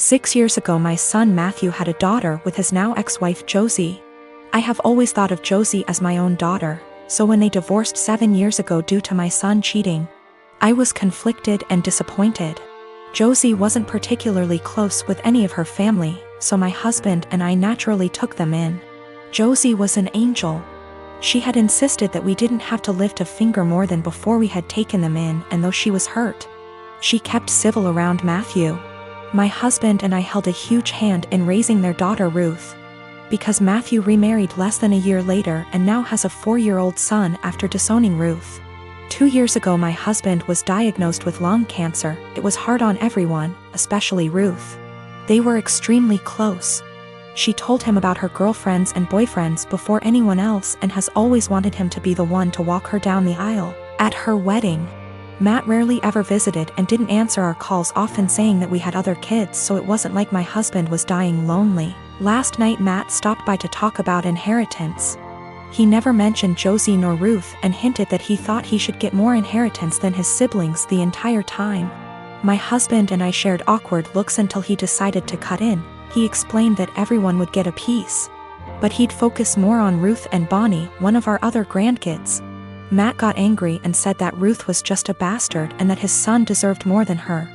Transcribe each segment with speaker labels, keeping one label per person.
Speaker 1: 6 years ago my son Matthew had a daughter with his now ex-wife Josie. I have always thought of Josie as my own daughter, so when they divorced 7 years ago due to my son cheating, I was conflicted and disappointed. Josie wasn't particularly close with any of her family, so my husband and I naturally took them in. Josie was an angel. She had insisted that we didn't have to lift a finger more than before we had taken them in, and though she was hurt, she kept civil around Matthew. My husband and I held a huge hand in raising their daughter Ruth, because Matthew remarried less than a year later and now has a 4-year-old son after disowning Ruth. 2 years ago my husband was diagnosed with lung cancer. It was hard on everyone, especially Ruth. They were extremely close. She told him about her girlfriends and boyfriends before anyone else and has always wanted him to be the one to walk her down the aisle at her wedding. Matt rarely ever visited and didn't answer our calls, often saying that we had other kids, so it wasn't like my husband was dying lonely. Last night Matt stopped by to talk about inheritance. He never mentioned Josie nor Ruth and hinted that he thought he should get more inheritance than his siblings the entire time. My husband and I shared awkward looks until he decided to cut in. He explained that everyone would get a piece, but he'd focus more on Ruth and Bonnie, one of our other grandkids. Matt got angry and said that Ruth was just a bastard and that his son deserved more than her.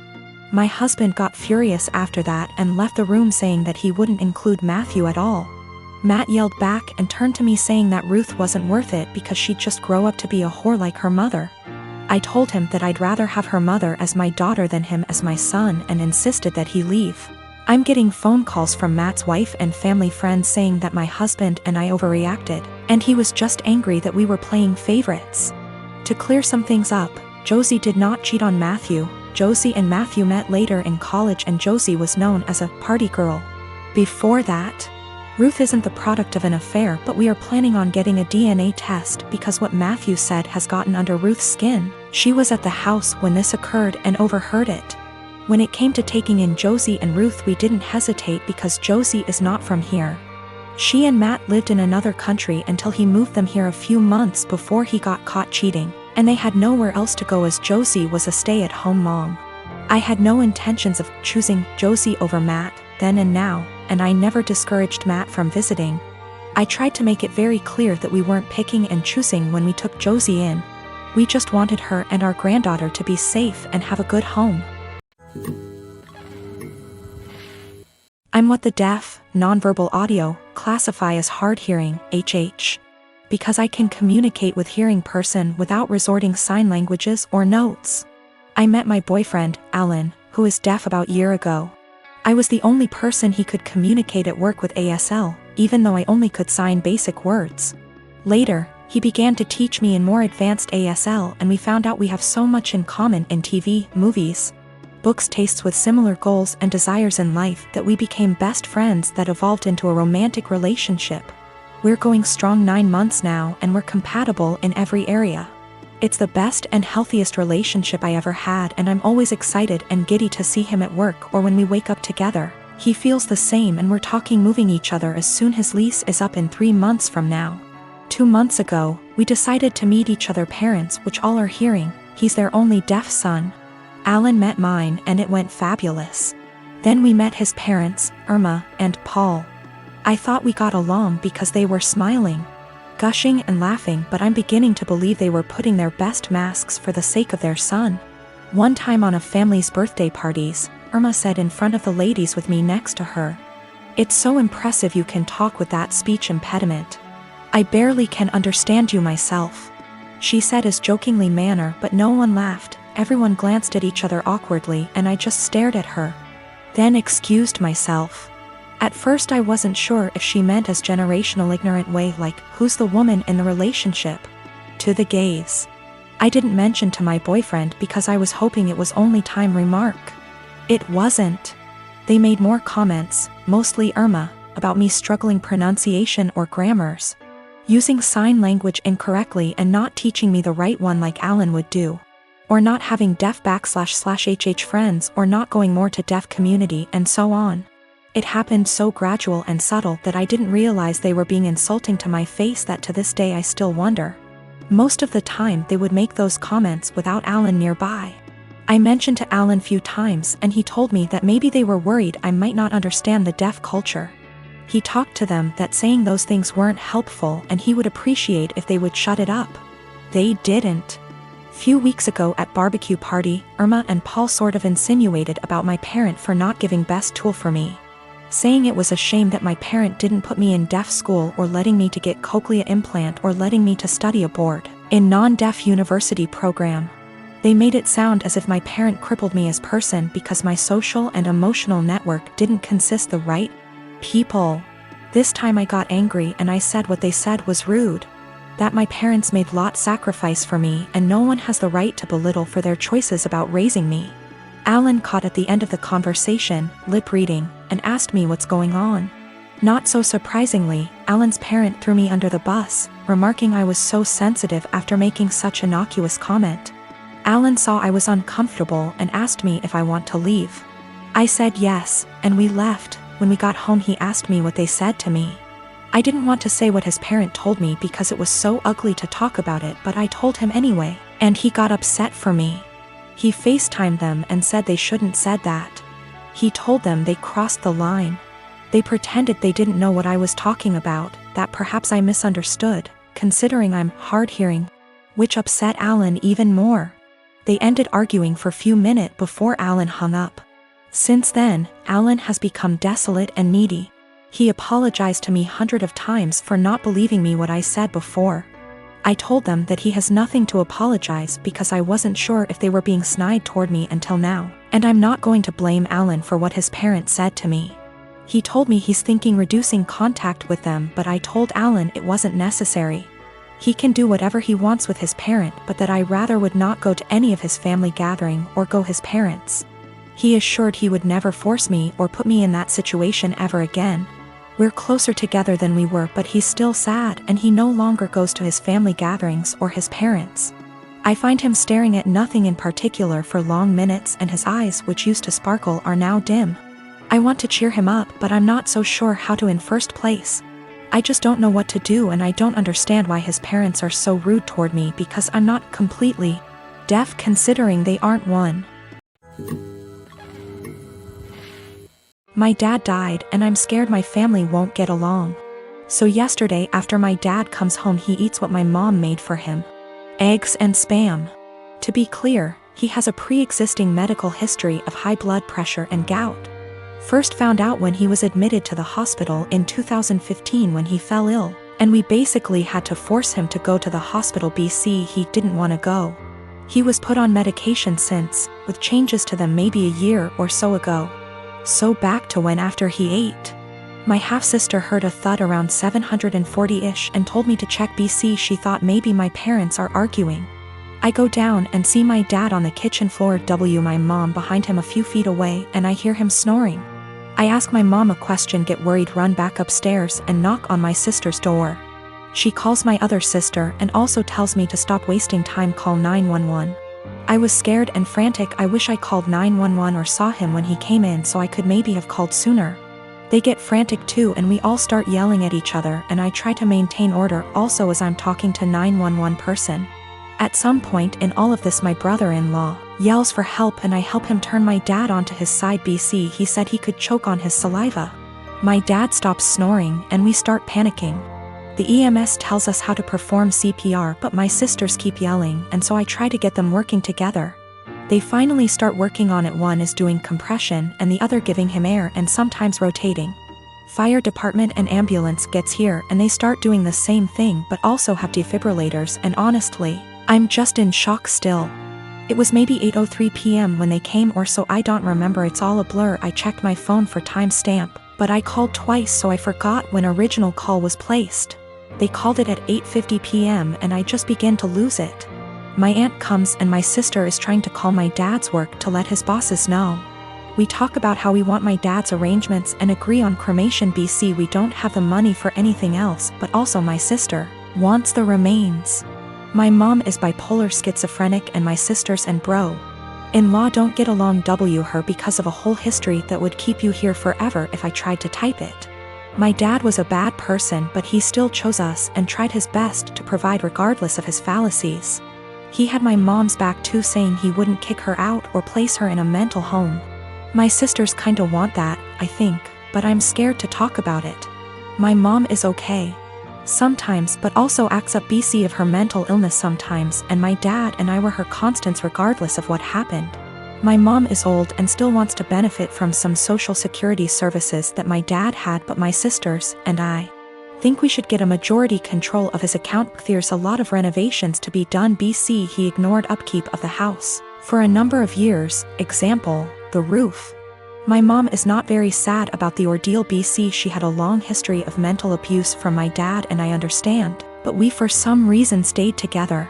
Speaker 1: My husband got furious after that and left the room saying that he wouldn't include Matthew at all. Matt yelled back and turned to me saying that Ruth wasn't worth it because she'd just grow up to be a whore like her mother. I told him that I'd rather have her mother as my daughter than him as my son and insisted that he leave. I'm getting phone calls from Matt's wife and family friends saying that my husband and I overreacted, and he was just angry that we were playing favorites. To clear some things up, Josie did not cheat on Matthew. Josie and Matthew met later in college and Josie was known as a party girl. Before that, Ruth isn't the product of an affair, but we are planning on getting a DNA test because what Matthew said has gotten under Ruth's skin. She was at the house when this occurred and overheard it. When it came to taking in Josie and Ruth, we didn't hesitate because Josie is not from here. She and Matt lived in another country until he moved them here a few months before he got caught cheating, and they had nowhere else to go as Josie was a stay-at-home mom. I had no intentions of choosing Josie over Matt, then and now, and I never discouraged Matt from visiting. I tried to make it very clear that we weren't picking and choosing when we took Josie in. We just wanted her and our granddaughter to be safe and have a good home. I'm what the deaf, nonverbal audio, classify as hard-hearing, HH. Because I can communicate with hearing person without resorting sign languages or notes. I met my boyfriend, Alan, who is deaf about a year ago. I was the only person he could communicate at work with ASL, even though I only could sign basic words. Later, he began to teach me in more advanced ASL and we found out we have so much in common in TV, movies, books, tastes with similar goals and desires in life that we became best friends that evolved into a romantic relationship. We're going strong 9 months now and we're compatible in every area. It's the best and healthiest relationship I ever had and I'm always excited and giddy to see him at work or when we wake up together. He feels the same and we're talking moving each other as soon his lease is up in 3 months from now. 2 months ago, we decided to meet each other parents, which all are hearing. He's their only deaf son. Alan met mine and it went fabulous. Then we met his parents, Irma and Paul. I thought we got along because they were smiling, gushing and laughing, but I'm beginning to believe they were putting their best masks for the sake of their son. One time on a family's birthday parties, Irma said in front of the ladies with me next to her, "It's so impressive you can talk with that speech impediment. I barely can understand you myself." She said as jokingly manner, but no one laughed. Everyone glanced at each other awkwardly and I just stared at her. Then excused myself. At first I wasn't sure if she meant as generational ignorant way like, who's the woman in the relationship? To the gays. I didn't mention to my boyfriend because I was hoping it was only time remark. It wasn't. They made more comments, mostly Irma, about me struggling pronunciation or grammars, using sign language incorrectly and not teaching me the right one like Alan would do, or not having deaf//HH friends or not going more to deaf community and so on. It happened so gradual and subtle that I didn't realize they were being insulting to my face that to this day I still wonder. Most of the time they would make those comments without Alan nearby. I mentioned to Alan few times and he told me that maybe they were worried I might not understand the deaf culture. He talked to them that saying those things weren't helpful and he would appreciate if they would shut it up. They didn't. Few weeks ago at barbecue party, Irma and Paul sort of insinuated about my parent for not giving best tool for me. Saying it was a shame that my parent didn't put me in deaf school or letting me to get cochlea implant or letting me to study abroad in non-deaf university program. They made it sound as if my parent crippled me as person because my social and emotional network didn't consist the right people. This time I got angry and I said what they said was rude. That my parents made lot sacrifice for me and no one has the right to belittle for their choices about raising me. Alan caught at the end of the conversation, lip reading, and asked me what's going on. Not so surprisingly, Alan's parent threw me under the bus, remarking I was so sensitive after making such innocuous comment. Alan saw I was uncomfortable and asked me if I want to leave. I said yes, and we left. When we got home he asked me what they said to me. I didn't want to say what his parent told me because it was so ugly to talk about it, but I told him anyway, and he got upset for me. He FaceTimed them and said they shouldn't said that. He told them they crossed the line. They pretended they didn't know what I was talking about, that perhaps I misunderstood, considering I'm hard-hearing, which upset Alan even more. They ended arguing for a few minutes before Alan hung up. Since then, Alan has become desolate and needy. He apologized to me hundreds of times for not believing me what I said before. I told them that he has nothing to apologize because I wasn't sure if they were being snide toward me until now, and I'm not going to blame Alan for what his parents said to me. He told me he's thinking reducing contact with them, but I told Alan it wasn't necessary. He can do whatever he wants with his parent, but that I rather would not go to any of his family gathering or go his parents. He assured he would never force me or put me in that situation ever again. We're closer together than we were, but he's still sad and he no longer goes to his family gatherings or his parents. I find him staring at nothing in particular for long minutes and his eyes, which used to sparkle, are now dim. I want to cheer him up, but I'm not so sure how to in first place. I just don't know what to do, and I don't understand why his parents are so rude toward me because I'm not completely deaf considering they aren't one. My dad died and I'm scared my family won't get along. So yesterday after my dad comes home he eats what my mom made for him. Eggs and spam. To be clear, he has a pre-existing medical history of high blood pressure and gout. First found out when he was admitted to the hospital in 2015 when he fell ill, and we basically had to force him to go to the hospital BC he didn't want to go. He was put on medication since, with changes to them maybe a year or so ago. So back to when after he ate. My half-sister heard a thud around 740-ish and told me to check BC. She thought maybe my parents are arguing. I go down and see my dad on the kitchen floor, my mom behind him a few feet away, and I hear him snoring. I ask my mom a question, get worried, run back upstairs and knock on my sister's door. She calls my other sister and also tells me to stop wasting time, call 911. I was scared and frantic. I wish I called 911 or saw him when he came in so I could maybe have called sooner. They get frantic too and we all start yelling at each other, and I try to maintain order also as I'm talking to 911 person. At some point in all of this my brother-in-law yells for help and I help him turn my dad onto his side. BC, he said he could choke on his saliva. My dad stops snoring and we start panicking. The EMS tells us how to perform CPR, but my sisters keep yelling, and so I try to get them working together. They finally start working on it. One is doing compression and the other giving him air and sometimes rotating. Fire department and ambulance gets here and they start doing the same thing but also have defibrillators, and honestly, I'm just in shock still. It was maybe 8:03 p.m. when they came or so, I don't remember, it's all a blur. I checked my phone for timestamp, but I called twice so I forgot when original call was placed. They called it at 8:50 p.m. and I just began to lose it. My aunt comes and my sister is trying to call my dad's work to let his bosses know. We talk about how we want my dad's arrangements and agree on cremation. BC, we don't have the money for anything else, but also my sister wants the remains. My mom is bipolar schizophrenic and my sisters and bro-in-law don't get along. Her because of a whole history that would keep you here forever if I tried to type it. My dad was a bad person, but he still chose us and tried his best to provide regardless of his fallacies. He had my mom's back too, saying he wouldn't kick her out or place her in a mental home. My sisters kinda want that, I think, but I'm scared to talk about it. My mom is okay sometimes, but also acts up BC of her mental illness sometimes, and my dad and I were her constants regardless of what happened. My mom is old and still wants to benefit from some social security services that my dad had, but my sisters and I think we should get a majority control of his account. There's a lot of renovations to be done. BC he ignored upkeep of the house for a number of years, example, the roof. My mom is not very sad about the ordeal. BC she had a long history of mental abuse from my dad, and I understand, but we for some reason stayed together.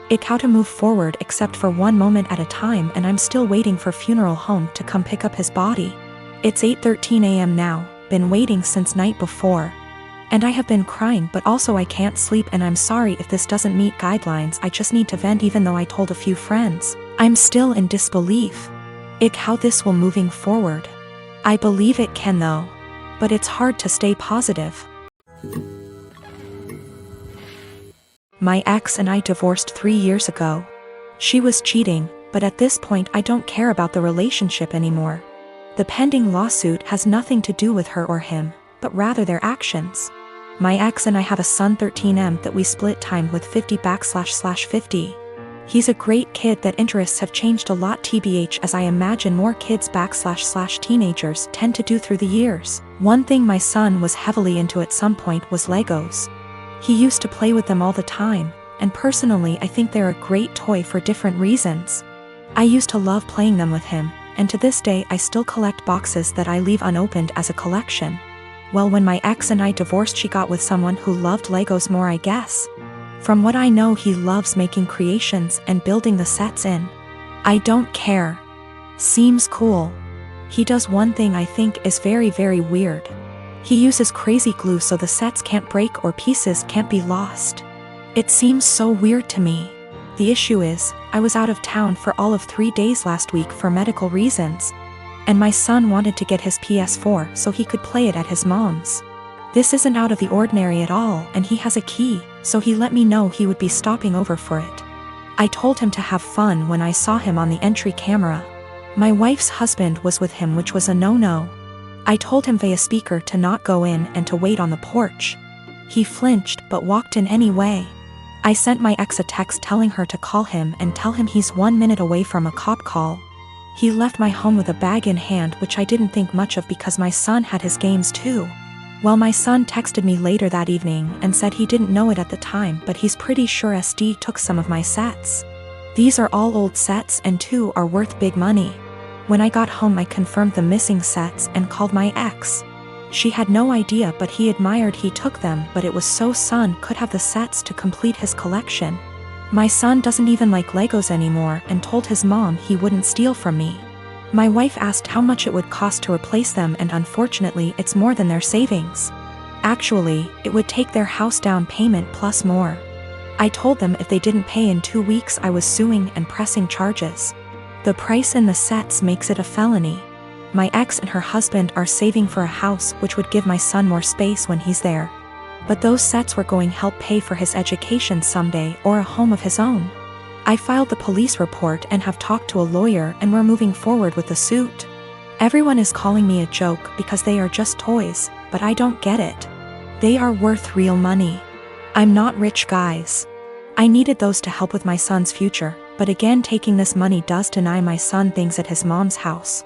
Speaker 1: It how to move forward except for one moment at a time, and I'm still waiting for funeral home to come pick up his body. It's 8:13 a.m. now, been waiting since night before. And I have been crying, but also I can't sleep, and I'm sorry if this doesn't meet guidelines. I just need to vent. Even though I told a few friends, I'm still in disbelief. How this will moving forward. I believe it can though. But it's hard to stay positive. My ex and I divorced 3 years ago. She was cheating, but at this point I don't care about the relationship anymore. The pending lawsuit has nothing to do with her or him, but rather their actions. My ex and I have a son 13M that we split time with 50//50. He's a great kid that interests have changed a lot tbh, as I imagine more kids / teenagers tend to do through the years. One thing my son was heavily into at some point was Legos. He used to play with them all the time, and personally I think they're a great toy for different reasons. I used to love playing them with him, and to this day I still collect boxes that I leave unopened as a collection. Well, when my ex and I divorced, she got with someone who loved Legos more, I guess. From what I know, he loves making creations and building the sets in. I don't care. Seems cool. He does one thing I think is very, very weird. He uses crazy glue so the sets can't break or pieces can't be lost. It seems so weird to me. The issue is, I was out of town for all of 3 days last week for medical reasons. And my son wanted to get his PS4 so he could play it at his mom's. This isn't out of the ordinary at all, and he has a key, so he let me know he would be stopping over for it. I told him to have fun when I saw him on the entry camera. My wife's husband was with him, which was a no-no. I told him via speaker to not go in and to wait on the porch. He flinched but walked in anyway. I sent my ex a text telling her to call him and tell him he's 1 minute away from a cop call. He left my home with a bag in hand, which I didn't think much of because my son had his games too. Well, my son texted me later that evening and said he didn't know it at the time, but he's pretty sure SD took some of my sets. These are all old sets and 2 are worth big money. When I got home I confirmed the missing sets and called my ex. She had no idea, but he admired he took them, but it was so son could have the sets to complete his collection. My son doesn't even like Legos anymore and told his mom he wouldn't steal from me. My wife asked how much it would cost to replace them, and unfortunately it's more than their savings. Actually, it would take their house down payment plus more. I told them if they didn't pay in 2 weeks I was suing and pressing charges. The price in the sets makes it a felony. My ex and her husband are saving for a house which would give my son more space when he's there. But those sets were going to help pay for his education someday or a home of his own. I filed the police report and have talked to a lawyer, and we're moving forward with the suit. Everyone is calling me a joke because they are just toys, but I don't get it. They are worth real money. I'm not rich, guys. I needed those to help with my son's future, but again taking this money does deny my son things at his mom's house.